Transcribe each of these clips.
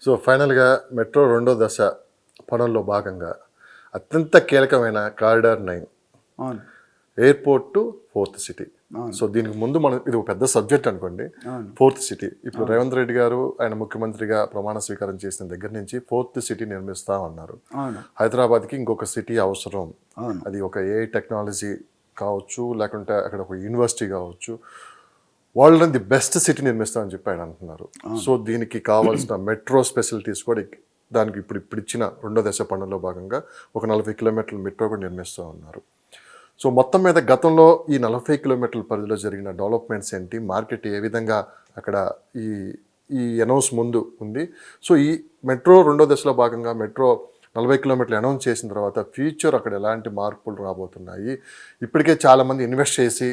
So ఫైనల్గా metro రెండో దశ పనుల్లో భాగంగా అత్యంత కీలకమైన కారిడార్ 9 అవును. Airport to fourth city. అవును. సో దీనికి ముందు మనం ఇది ఒక పెద్ద సబ్జెక్ట్ అనుకోండి. అవును. ఫోర్త్ సిటీ ఇప్పుడు రేవంత్ రెడ్డి గారు ఆయన ముఖ్యమంత్రిగా ప్రమాణ స్వీకారం చేసిన దగ్గర నుంచి ఫోర్త్ సిటీ నిర్మిస్తా ఉన్నారు. అవును. హైదరాబాద్కి ఇంకొక సిటీ అవసరం. అవును. అది ఒక ఏఐ టెక్నాలజీ కావచ్చు, లేకుంటే అక్కడ ఒక యూనివర్సిటీ కావచ్చు, వరల్డ్ ది బెస్ట్ సిటీ నిర్మిస్తామని చెప్పి ఆయన అంటున్నారు. సో దీనికి కావాల్సిన మెట్రో ఫెసిలిటీస్ కూడా దానికి ఇప్పుడు ఇచ్చిన రెండో దశ పనుల్లో భాగంగా ఒక 40 కిలోమీటర్ల మెట్రో కూడా నిర్మిస్తూ ఉన్నారు. సో మొత్తం మీద గతంలో ఈ 40 కిలోమీటర్ల పరిధిలో జరిగిన డెవలప్మెంట్స్ ఏంటి, మార్కెట్ ఏ విధంగా అక్కడ ఈ ఈ అనౌన్స్ ముందు ఉంది. సో ఈ మెట్రో రెండో దశలో భాగంగా మెట్రో 40 కిలోమీటర్లు అనౌన్స్ చేసిన తర్వాత ఫ్యూచర్ అక్కడ ఎలాంటి మార్పులు రాబోతున్నాయి, ఇప్పటికే చాలామంది ఇన్వెస్ట్ చేసి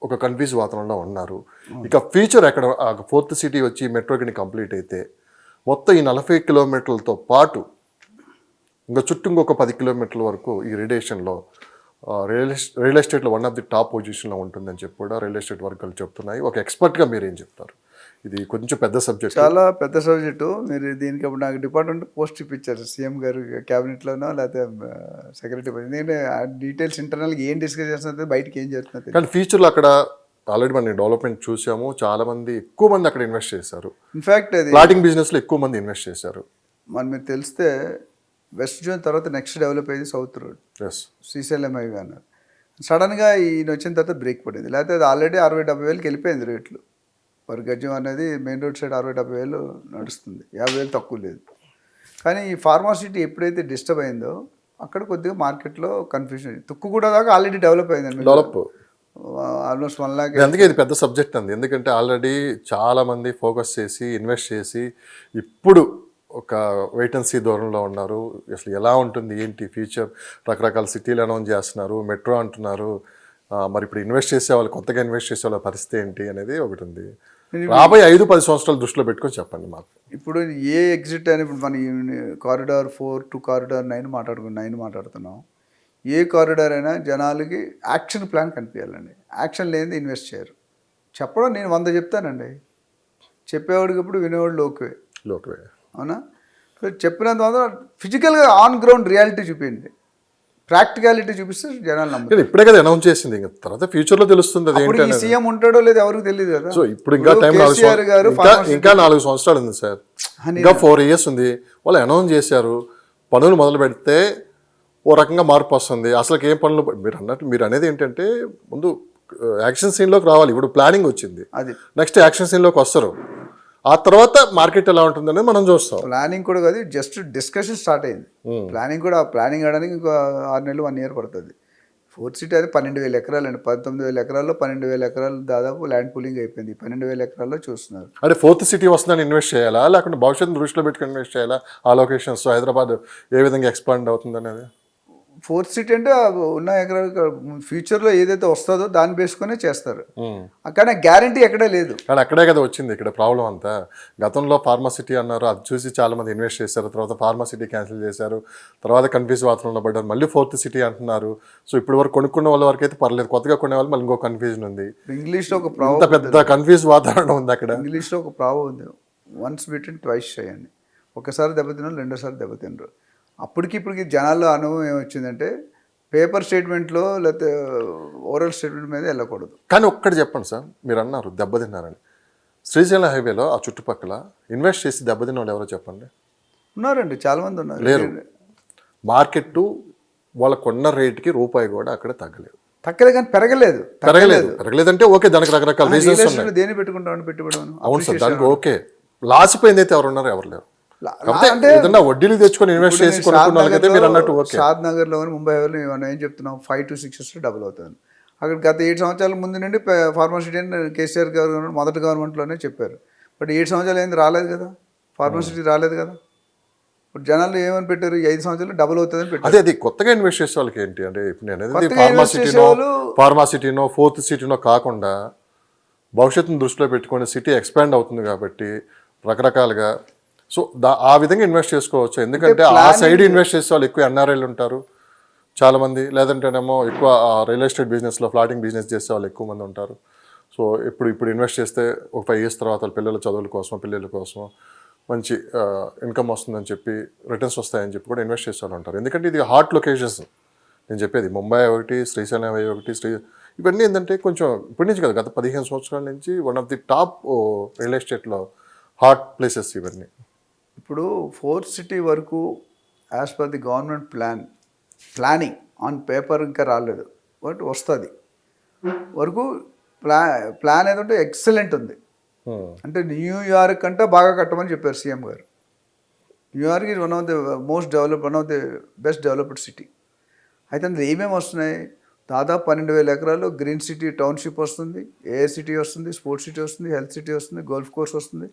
ఒక కన్ఫ్యూజ్ వాతావరణంలో ఉన్నారు. ఇక ఫ్యూచర్ ఎక్కడ ఫోర్త్ సిటీ వచ్చి మెట్రోకి కంప్లీట్ అయితే మొత్తం ఈ 40 కిలోమీటర్లతో పాటు ఇంకా చుట్టూ ఇంకొక 10 కిలోమీటర్ల వరకు ఈ రేడియేషన్లో రియల్ ఎస్టేట్లో వన్ ఆఫ్ ది టాప్ పొజిషన్లో ఉంటుందని చెప్పి కూడా రియల్ ఎస్టేట్ వర్గాలు చెప్తున్నాయి. ఒక ఎక్స్పర్ట్గా మీరు ఏం చెప్తారు? ఇది కొంచెం పెద్ద సబ్జెక్ట్, చాలా పెద్ద సబ్జెక్టు. మీరు దీనికి అప్పుడు నాకు డిపార్ట్మెంట్ పోస్ట్ ఇప్పించారు సీఎం గారు క్యాబినెట్లోనో లేకపోతే సెక్రటరీ. నేను ఆ డీటెయిల్స్ ఇంటర్నల్గా ఏం డిస్కస్ చేస్తున్నది, బయటకి ఏం చేస్తున్నది. కానీ ఫ్యూచర్లో అక్కడ ఆల్రెడీ మనం డెవలప్మెంట్ చూసాము. చాలా మంది ఎక్కువ మంది అక్కడ ఇన్వెస్ట్ చేశారు. ఇన్ఫ్యాక్ట్ అది ప్లాటింగ్ బిజినెస్లో ఎక్కువ మంది ఇన్వెస్ట్ చేశారు. మీరు తెలిస్తే వెస్ట్ జోన్ తర్వాత నెక్స్ట్ డెవలప్ అయ్యేది south road, yes, Srisailam highway అన్నారు. సడన్గా ఈయన వచ్చిన తర్వాత బ్రేక్ పడింది. లేకపోతే అది ఆల్రెడీ 60-70 వేలకి వెళ్ళిపోయింది రేట్లు. పర్ గజం అనేది మెయిన్ రోడ్ సైడ్ 60-70 వేలు నడుస్తుంది, 50 వేలు తక్కువ లేదు. కానీ ఈ ఫార్మాసిటీ ఎప్పుడైతే డిస్టర్బ్ అయిందో అక్కడ కొద్దిగా మార్కెట్లో కన్ఫ్యూజన్. తుక్కు కూడా దాకా ఆల్రెడీ డెవలప్ అయిందండి, డెవలప్ ఆల్మోస్ట్ 1 lakh. అందుకే ఇది పెద్ద సబ్జెక్ట్ అంది. ఎందుకంటే ఆల్రెడీ చాలామంది ఫోకస్ చేసి ఇన్వెస్ట్ చేసి ఇప్పుడు ఒక వెయిట్ అండ్ సీ దూరంలో ఉన్నారు. అసలు ఎలా ఉంటుంది ఏంటి ఫ్యూచర్, రకరకాల సిటీలు అనౌన్స్ చేస్తున్నారు, మెట్రో అంటున్నారు. మరి ఇప్పుడు ఇన్వెస్ట్ చేసే వాళ్ళు, కొత్తగా ఇన్వెస్ట్ చేసే వాళ్ళ పరిస్థితి ఏంటి అనేది ఒకటి ఉంది. రాబోయే 5-10 సంవత్సరాలు దృష్టిలో పెట్టుకొని చెప్పండి మాకు. ఇప్పుడు ఏ ఎగ్జిట్ అని ఇప్పుడు మన కారిడార్ 4 టు కారిడార్ 9 మాట్లాడుతున్నాం. ఏ కారిడార్ అయినా జనాలకి యాక్షన్ ప్లాన్ కనిపించాలండి. యాక్షన్ లేనిది ఇన్వెస్ట్ చేయరు. చెప్పడం నేను 100 చెప్తానండి, చెప్పేవాడికి ఇప్పుడు వినేవాడు లోకువే. అవునా? చెప్పినంత ఫిజికల్గా ఆన్ గ్రౌండ్ రియాలిటీ చూపించండి, ప్రాక్టికాలిటీ చూపిస్తే జనాలు నమ్ముతారు. ఇప్పుడే కదా అనౌన్స్ చేసింది, ఇంకా తర్వాత ఫ్యూచర్లో తెలుస్తుంది అది ఏంటి. సీఎం ఉంటాడో లేదో ఎవరికి తెలియదు కదా. సో ఇప్పుడు ఇంకా టైం ఇంకా 4 సంవత్సరాలు ఉంది సార్, ఇంకా 4 years ఉంది. వాళ్ళు అనౌన్స్ చేశారు, పనులు మొదలు పెడితే ఓ రకంగా మార్పు వస్తుంది. అసలుకి ఏం పనులు మీరు అనేది ఏంటంటే ముందు యాక్షన్ సీన్లోకి రావాలి. ఇప్పుడు ప్లానింగ్ వచ్చింది, అది నెక్స్ట్ యాక్షన్ సీన్లోకి వస్తారు. ఆ తర్వాత మార్కెట్ ఎలా ఉంటుంది అనేది మనం చూస్తాం. ప్లానింగ్ కూడా కాదు, జస్ట్ డిస్కషన్ స్టార్ట్ అయింది. ప్లానింగ్ అవడానికి ఇంకా 6 నెలలు 1 year పడుతుంది. ఫోర్త్ సిటీ అది 12,000 ఎకరాలు అండి. 19,000 ఎకరాల్లో 12,000 ఎకరాలు దాదాపు ల్యాండ్ పూలింగ్ అయిపోయింది. 12,000 ఎకరాల్లో చూస్తున్నారు. అంటే ఫోర్త్ సిటీ వస్తుందని ఇన్వెస్ట్ చేయాలా, లేకుంటే భవిష్యత్తు దృష్టిలో పెట్టుకుని ఇన్వెస్ట్ చేయాలా? ఆ లొకేషన్స్ హైదరాబాద్ ఏ విధంగా ఎక్స్పాండ్ అవుతుంది అనేది. ఫోర్త్ సిటీ అంటే ఉన్న ఎకరాలు ఫ్యూచర్లో ఏదైతే వస్తుందో దాన్ని బేసుకునే చేస్తారు. కానీ గ్యారంటీ ఎక్కడే లేదు. కానీ అక్కడే కదా వచ్చింది ఇక్కడ ప్రాబ్లం అంతా. గతంలో ఫార్మాసిటీ అన్నారు, అది చూసి చాలా మంది ఇన్వెస్ట్ చేశారు. తర్వాత ఫార్మాసిటీ క్యాన్సిల్ చేశారు, తర్వాత కన్ఫ్యూజ్ వాతావరణంలో పడ్డారు. మళ్ళీ ఫోర్త్ సిటీ అంటున్నారు. సో ఇప్పుడు వరకు కొనుక్కున్న వాళ్ళ వరకు అయితే పర్లేదు, కొత్తగా కొనే వాళ్ళు మళ్ళీ ఇంకో కన్ఫ్యూజన్ ఉంది. ఇంగ్లీష్లో ఒక పెద్ద కన్ఫ్యూజ్ వాతావరణం ఉంది అక్కడ. ఇంగ్లీష్లో ఒక ప్రాబ్లం ఉంది, వన్స్ బిటెన్ ట్వైస్ చేయండి. ఒకసారి దెబ్బతిన్నారు, రెండోసారి దెబ్బతినరు. అప్పటికిప్పటికి జనాల్లో అనుభవం ఏమొచ్చిందంటే పేపర్ స్టేట్మెంట్లో లేకపోతే ఓరల్ స్టేట్మెంట్ మీద వెళ్ళకూడదు. కానీ ఒక్కటి చెప్పండి సార్, మీరు అన్నారు దెబ్బతిన్నారని. శ్రీశైలం హైవేలో ఆ చుట్టుపక్కల ఇన్వెస్ట్ చేసి దెబ్బతిన్న వాళ్ళు ఎవరో చెప్పండి. ఉన్నారండి, చాలామంది ఉన్నారు. లేరు. మార్కెట్ వాళ్ళ కొన్న రేటుకి రూపాయి కూడా అక్కడ తగ్గలేదు. కానీ పెరగలేదంటే ఓకే, దానికి రకరకాల రీజన్స్ ఉన్నాయి. దేని పెట్టుకుంటామని పెట్టుబడి. అవును సార్, దానికి ఓకే. లాసిపోయింది అయితే ఎవరు ఉన్నారు? ఎవరు లేరు. అంటే ఏదన్నా వడ్డీలు తెచ్చుకొని ఇన్వెస్ట్ చేసి కొనుక్కున్నాళ్ళకైతే మీరు అన్నట్టు ఓకే. షాద్ నగర్లో ముంబై వాళ్ళు ఏం చెప్తున్నాం, 5 to 6 years డబుల్ అవుతుంది. అక్కడ గత 7 సంవత్సరాల ముందు నుండి ఫార్మాసిటీ అని కేసీఆర్ గారు మొదటి గవర్నమెంట్లోనే చెప్పారు. బట్ 7 సంవత్సరాలు ఏంది రాలేదు కదా, ఫార్మాసిటీ రాలేదు కదా. ఇప్పుడు జనాలు ఏమని పెట్టారు, 5 సంవత్సరాలు డబుల్ అవుతుందని పెట్టారు. అదే కొత్తగా ఇన్వెస్ట్ చేసే వాళ్ళకి ఏంటి అంటే ఇప్పుడు నేను ఫార్మాసిటీనో ఫోర్త్ సిటీనో కాకుండా భవిష్యత్తును దృష్టిలో పెట్టుకుని సిటీ ఎక్స్పాండ్ అవుతుంది కాబట్టి రకరకాలుగా. సో ఆ విధంగా ఇన్వెస్ట్ చేసుకోవచ్చు. ఎందుకంటే ఆ సైడ్ ఇన్వెస్ట్ చేసే వాళ్ళు ఎక్కువ ఎన్ఆర్ఐలు ఉంటారు చాలామంది, లేదంటేనేమో ఎక్కువ రియల్ ఎస్టేట్ బిజినెస్లో ఫ్లాటింగ్ బిజినెస్ చేసే వాళ్ళు ఎక్కువ మంది ఉంటారు. సో ఇప్పుడు ఇన్వెస్ట్ చేస్తే ఒక 5 years తర్వాత వాళ్ళ పిల్లల చదువుల కోసం, పిల్లల కోసం మంచి ఇన్కమ్ వస్తుందని చెప్పి రిటర్న్స్ వస్తాయని చెప్పి కూడా ఇన్వెస్ట్ చేసే వాళ్ళు ఉంటారు. ఎందుకంటే ఇది హాట్ లొకేషన్స్ నేను చెప్పేది. ముంబై ఒకటి, శ్రీశైలం ఒకటి, ఇవన్నీ ఏంటంటే కొంచెం ఇప్పటి నుంచి కదా, గత 15 సంవత్సరాల నుంచి one of the top real ఎస్టేట్లో హాట్ ప్లేసెస్ ఇవన్నీ. ఇప్పుడు 4th సిటీ వరకు as per the government planning on paper ఇంకా రాలేదు, బట్ వస్తుంది వరకు. ప్లాన్ ఏదంటే ఎక్సలెంట్ ఉంది. అంటే న్యూయార్క్ కంటే బాగా కట్టమని చెప్పారు సీఎం గారు. New York is one of the best developed city. అయితే అందులో ఏమేమి వస్తున్నాయి? దాదాపు 12,000 ఎకరాలు గ్రీన్ సిటీ టౌన్షిప్ వస్తుంది, ఏఐ సిటీ వస్తుంది, స్పోర్ట్స్ సిటీ వస్తుంది, హెల్త్ సిటీ వస్తుంది, గోల్ఫ్ కోర్స్ వస్తుంది,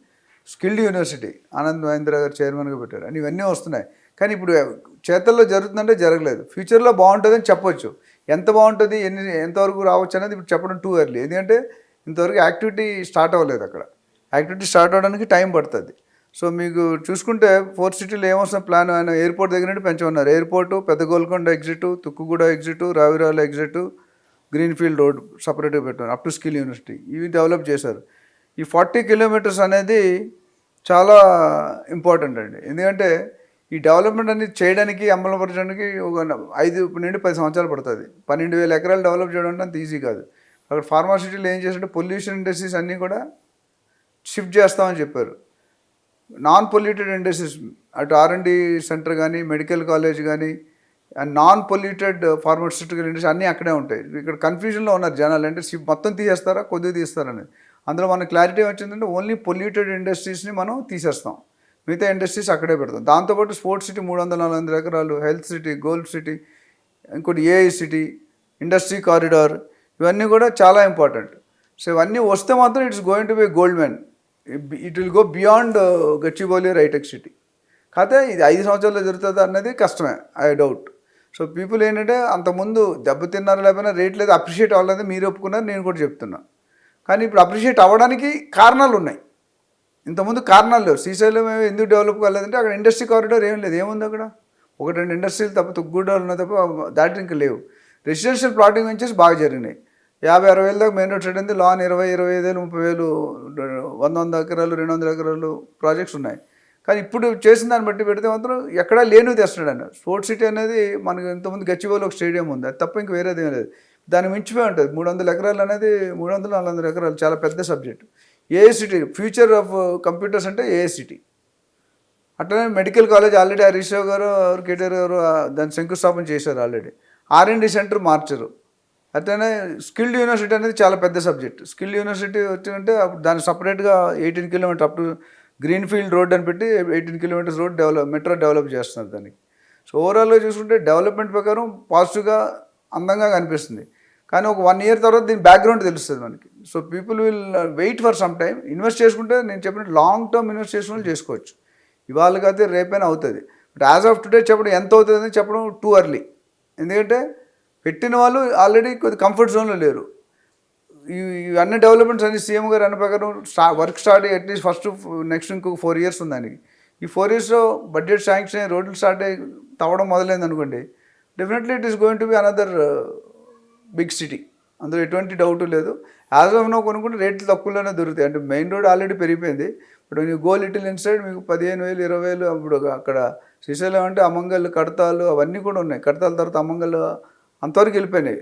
స్కిల్డ్ యూనివర్సిటీ ఆనంద్ మహేంద్ర గారు చైర్మన్గా పెట్టారు అని ఇవన్నీ వస్తున్నాయి. కానీ ఇప్పుడు చేతల్లో జరుగుతుందంటే జరగలేదు. ఫ్యూచర్లో బాగుంటుందని చెప్పొచ్చు. ఎంత బాగుంటుంది, ఎంతవరకు రావచ్చు అనేది ఇప్పుడు చెప్పడం టూ ఎర్లీ. ఎందుకంటే ఇంతవరకు యాక్టివిటీ స్టార్ట్ అవ్వలేదు. అక్కడ యాక్టివిటీ స్టార్ట్ అవ్వడానికి టైం పడుతుంది. సో మీకు చూసుకుంటే 4th సిటీలో ఏమొస్తున్న ప్లాన్, ఆయన ఎయిర్పోర్ట్ దగ్గర నుండి పెంచమన్నారు. ఎయిర్పోర్టు, పెద్ద Golconda exit, Tukkuguda exit, Ravirala exit, greenfield road సపరేట్గా పెట్టారు, అప్ టు స్కిల్ యూనివర్సిటీ, ఇవి డెవలప్ చేశారు. ఈ 40 కిలోమీటర్స్ అనేది చాలా ఇంపార్టెంట్ అండి. ఎందుకంటే ఈ డెవలప్మెంట్ అనేది చేయడానికి, అమలుపరచడానికి ఒక 5 నుండి 10 సంవత్సరాలు పడుతుంది. 12,000 ఎకరాలు డెవలప్ చేయడం అంటే అంత ఈజీ కాదు. అక్కడ ఫార్మాసిటీలో ఏం చేశారంటే పొల్యూషన్ ఇండస్ట్రీస్ అన్నీ కూడా షిఫ్ట్ చేస్తామని చెప్పారు. నాన్ పొల్యూటెడ్ ఇండస్ట్రీస్, అటు R&D సెంటర్ కానీ, మెడికల్ కాలేజ్ కానీ, నాన్ పొల్యూటెడ్ ఫార్మాస్యూటికల్ ఇండస్ట్రీ అన్నీ అక్కడే ఉంటాయి. ఇక్కడ కన్ఫ్యూజన్లో ఉన్నారు జనాలు, అంటే మొత్తం తీసేస్తారా, కొద్దిగా తీస్తారనేది. అందులో మనకు క్లారిటీ వచ్చిందంటే ఓన్లీ పొల్యూటెడ్ ఇండస్ట్రీస్ని మనం తీసేస్తాం, మిగతా ఇండస్ట్రీస్ అక్కడే పెడతాం. దాంతోపాటు స్పోర్ట్స్ సిటీ 340 ఎకరాలు, హెల్త్ సిటీ, గోల్ఫ్ సిటీ, ఇంకోటి ఏఐ సిటీ, ఇండస్ట్రీ కారిడార్, ఇవన్నీ కూడా చాలా ఇంపార్టెంట్. సో ఇవన్నీ వస్తే మాత్రం it's going to be gold man. It will go beyond Gachibowli hitech city. కాకపోతే ఇది 5 సంవత్సరాల్లో జరుగుతుంది అన్నది కష్టమే, ఐ డౌట్. సో పీపుల్ ఏంటంటే అంతకుముందు దెబ్బతిన్నారు, లేకపోయినా రేట్ లేదు, అప్రిషియేట్ అవ్వలేదు, మీరు ఒప్పుకున్నారు, నేను కూడా చెప్తున్నా. కానీ ఇప్పుడు అప్రిషియేట్ అవ్వడానికి కారణాలు ఉన్నాయి. ఇంతకుముందు కారణాలు లేవు. శ్రీశైలం ఎందుకు డెవలప్ కాలేదంటే అక్కడ ఇండస్ట్రీ కారిడార్ ఏం లేదు. ఏముంది అక్కడ? 1-2 ఇండస్ట్రీలు తప్ప, తుక్కుగూడలు ఉన్న తప్ప దాటి ఇంకా లేవు. రెసిడెన్షియల్ ప్లాటింగ్ వచ్చేసి బాగా జరిగినాయి. 50-60 వేల దాకా మెయిన్ రోడ్ సైడ్ ఉంది. లాన్ 20-25 30,000, 100 ఎకరాలు, 200 ఎకరాలు ప్రాజెక్ట్స్ ఉన్నాయి. కానీ ఇప్పుడు చేసిన దాన్ని బట్టి పెడితే మాత్రం ఎక్కడా లేనివి తెస్తున్నాడు ఆయన. స్పోర్ట్స్ సిటీ అనేది మనకు ఇంతకుముందు గచ్చిబౌలి ఒక స్టేడియం ఉంది, అది తప్ప ఇంక వేరేది ఏం లేదు. దాన్ని మించిపోయి ఉంటుంది. 300 ఎకరాలు అనేది 300-400 ఎకరాలు, చాలా పెద్ద subject. AI city, future of computers అంటే ఏఐ సిటీ. అట్లనే medical college already Harish Rao గారు, కేటీఆర్ గారు దాన్ని శంకుస్థాపన చేశారు ఆల్రెడీ. R&D centre మార్చరు. అట్లనే స్కిల్డ్ యూనివర్సిటీ అనేది చాలా పెద్ద సబ్జెక్ట్. స్కిల్డ్ యూనివర్సిటీ వచ్చిందంటే అప్పుడు దాన్ని సపరేట్గా 18 kilometre up to greenfield road అని పెట్టి 18 కిలోమీటర్స్ రోడ్ మెట్రో డెవలప్ చేస్తున్నారు దానికి. సో ఓవరాల్గా చూసుకుంటే డెవలప్మెంట్ ప్రకారం పాజిటివ్గా అందంగా కనిపిస్తుంది. కానీ ఒక 1 ఇయర్ తర్వాత దీని బ్యాక్గ్రౌండ్ తెలుస్తుంది మనకి. So people will wait for some time. Invest చేసుకుంటే నేను చెప్పినట్టు లాంగ్ టర్మ్ ఇన్వెస్ట్ చేసుకుని చేసుకోవచ్చు. ఇవాళ కాకపోతే రేపైనా అవుతుంది. బట్ యాజ్ ఆఫ్ టుడే చెప్పడం ఎంత అవుతుందని చెప్పడం టూ ఎర్లీ. ఎందుకంటే పెట్టిన వాళ్ళు ఆల్రెడీ కొద్ది కంఫర్ట్ జోన్లో లేరు. ఈ అన్ని డెవలప్మెంట్స్ అన్ని సీఎం గారు అన్న ప్రకారం వర్క్ స్టార్ట్ అయ్యి అట్లీస్ట్ ఫస్ట్ నెక్స్ట్ ఇంకొక 4 ఇయర్స్ ఉంది దానికి. ఈ 4 ఇయర్స్లో బడ్జెట్ శాంక్షన్ అయ్యి రోడ్లు స్టార్ట్ అయ్యి తవ్వడం మొదలైంది అనుకోండి, definitely it is going to be another big city. అందులో ఎటువంటి డౌట్ లేదు. యాజ్ ఆఫ్ నో కొనుక్కుంటే రేట్లు తక్కువలోనే దొరుకుతాయి. అంటే మెయిన్ రోడ్ ఆల్రెడీ పెరిగిపోయింది. ఇప్పుడు మీకు గో లిటిల్ ఇన్సైడ్ మీకు 15,000 20,000. అప్పుడు అక్కడ శ్రీశైలం అంటే అమంగల్, కడతాలు అవన్నీ కూడా ఉన్నాయి. కడతాల తర్వాత అమంగల్ అంతవరకు వెళ్ళిపోయినాయి.